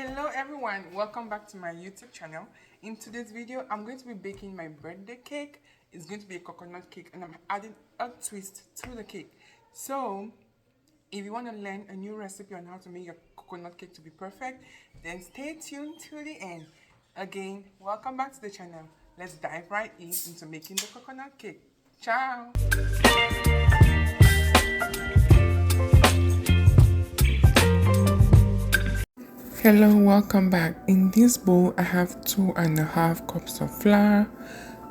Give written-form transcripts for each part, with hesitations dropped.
Hello everyone, welcome back to my YouTube channel. In today's video, I'm going to be baking my birthday cake. It's going to be a coconut cake and I'm adding a twist to the cake. So, if you want to learn a new recipe on how to make your coconut cake to be perfect, then stay tuned to the end. Again, welcome back to the channel. Let's dive right into making the coconut cake. Ciao! Hello, welcome back. In this bowl, I have 2.5 cups of flour.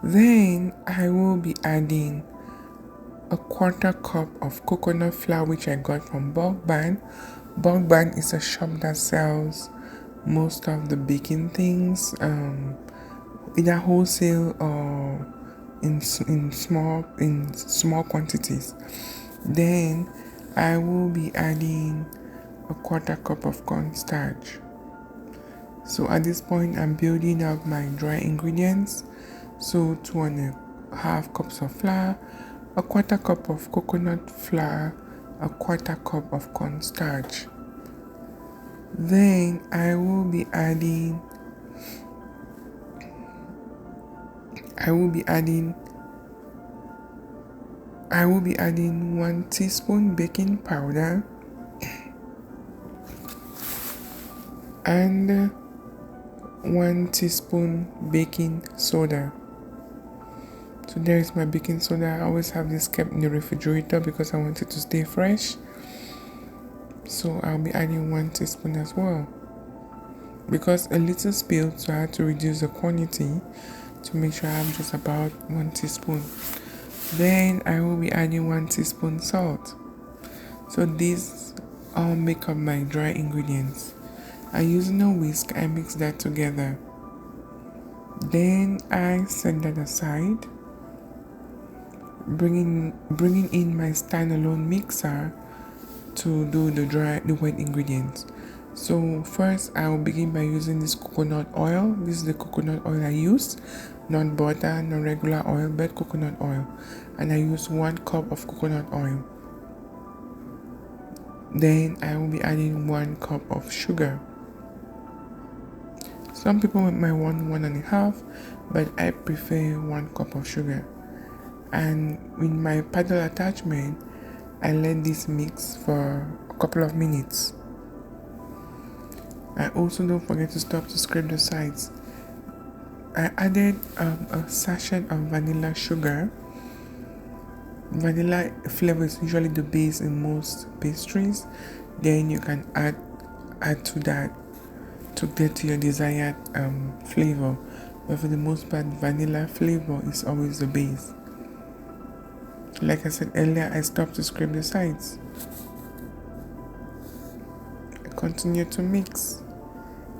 Then I will be adding a 1/4 cup of coconut flour, which I got from Bulk Barn. Bulk Barn is a shop that sells most of the baking things, either wholesale or in small quantities. Then I will be adding a 1/4 cup of cornstarch. So at this point, I'm building up my dry ingredients. So 2.5 cups of flour, a 1/4 cup of coconut flour, a 1/4 cup of cornstarch. Then I will be adding 1 teaspoon baking powder and 1 teaspoon baking soda. So there is my baking soda. I always have this kept in the refrigerator because I want it to stay fresh. So I'll be adding 1 teaspoon as well. Because a little spilled, so I had to reduce the quantity to make sure I have just about 1 teaspoon. Then I will be adding 1 teaspoon salt. So these all make up my dry ingredients. And using a whisk, I mix that together. Then I set that aside, bringing in my standalone mixer to do the wet ingredients. So first, I will begin by using this coconut oil. This is the coconut oil I use, not butter, not regular oil, but coconut oil. And I use 1 cup of coconut oil. Then I will be adding 1 cup of sugar. Some people might want 1.5, but I prefer 1 cup of sugar. And with my paddle attachment, I let this mix for a couple of minutes. I also don't forget to stop to scrape the sides. I added a sachet of vanilla sugar. Vanilla flavor is usually the base in most pastries. Then you can add to that to get to your desired flavor. But for the most part, vanilla flavor is always the base. Like I said earlier, I stopped to scrape the sides. I continue to mix.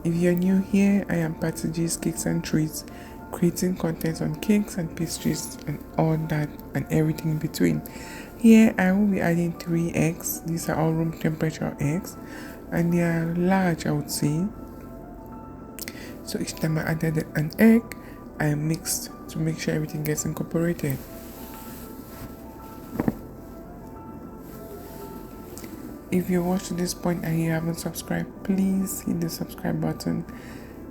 If you're new here, I am Patty G's Cakes and Treats, creating content on cakes and pastries and all that and everything in between. Here I will be adding 3 eggs. These are all room temperature eggs and they are large, I would say. So each time I added an egg, I mixed to make sure everything gets incorporated. If you watched to this point and you haven't subscribed, please hit the subscribe button.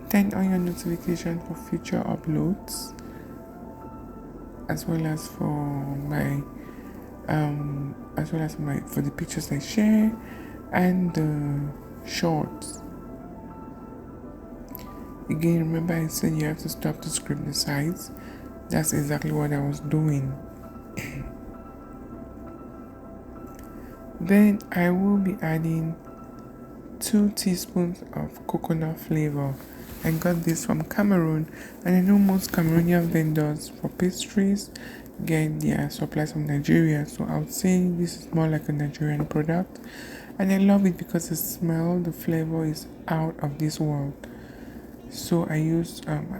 Turn on your notification for future uploads, as well as for for the pictures I share and the shorts. Again, remember I said you have to stop to scrape the sides. That's exactly what I was doing. Then I will be adding 2 teaspoons of coconut flavor. I got this from Cameroon, and I know most Cameroonian vendors for pastries get their supplies from Nigeria, so I would say this is more like a Nigerian product. And I love it because the smell, the flavor is out of this world. So I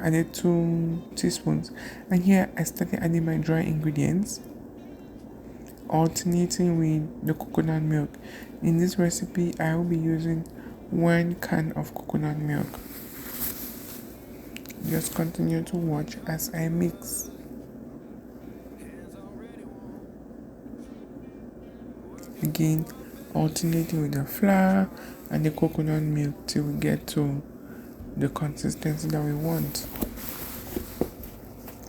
added 2 teaspoons, and here I started adding my dry ingredients, alternating with the coconut milk. In this recipe, I will be using 1 can of coconut milk. Just continue to watch as I mix. Again, alternating with the flour and the coconut milk till we get to the consistency that we want.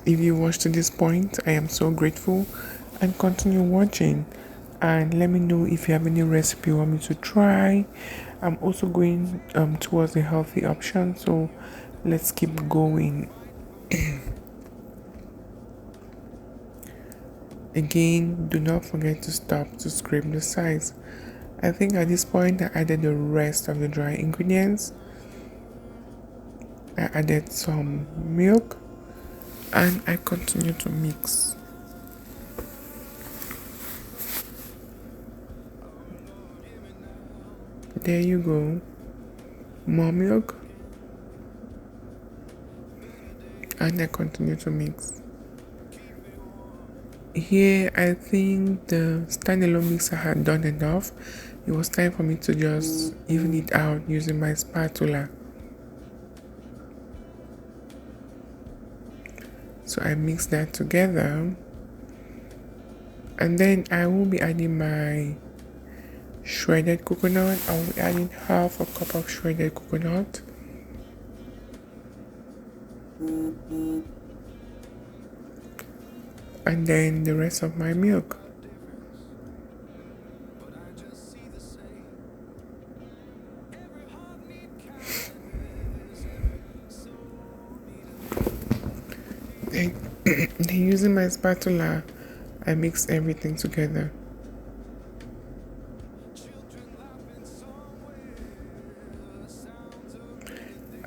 If you watched to this point, I am so grateful, and continue watching and let me know if you have any recipe you want me to try. I'm also going towards a healthy option, so let's keep going. Again, do not forget to stop to scrape the sides. I think at this point I added the rest of the dry ingredients. I added some milk and I continue to mix. There you go. More milk. And I continue to mix. Here, I think the standalone mixer had done enough. It was time for me to just even it out using my spatula. So I mix that together. And then I will be adding my shredded coconut. I will be adding half a cup of shredded coconut. And then the rest of my milk. Then using my spatula, I mix everything together.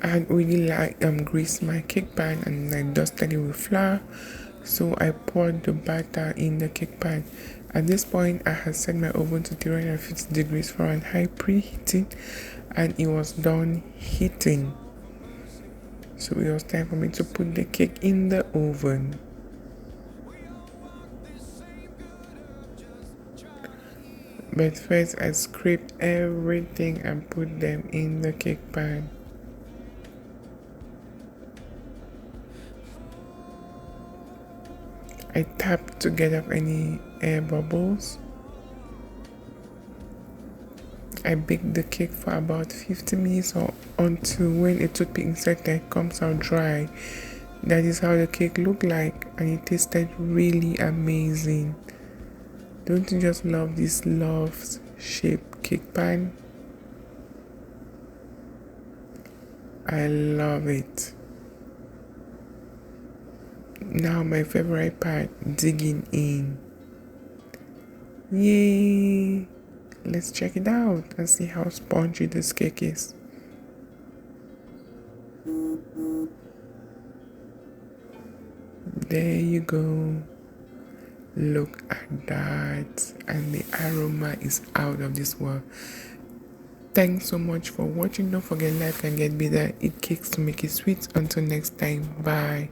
I really greased my cake pan and I dusted it with flour. So I poured the batter in the cake pan. At this point, I had set my oven to 350 degrees Fahrenheit preheating, and it was done heating. So it was time for me to put the cake in the oven. But first, I scraped everything and put them in the cake pan. I tapped to get up any air bubbles. I baked the cake for about 50 minutes or until when a toothpick inside there comes out dry. That is how the cake looked like, and it tasted really amazing. Don't you just love this love-shaped cake pan? I love it. Now my favorite part, digging in. Yay! Let's check it out and see how spongy this cake is. There you go. Look at that. And the aroma is out of this world. Thanks so much for watching. Don't forget, life can get better. Eat cakes to make it sweet. Until next time. Bye.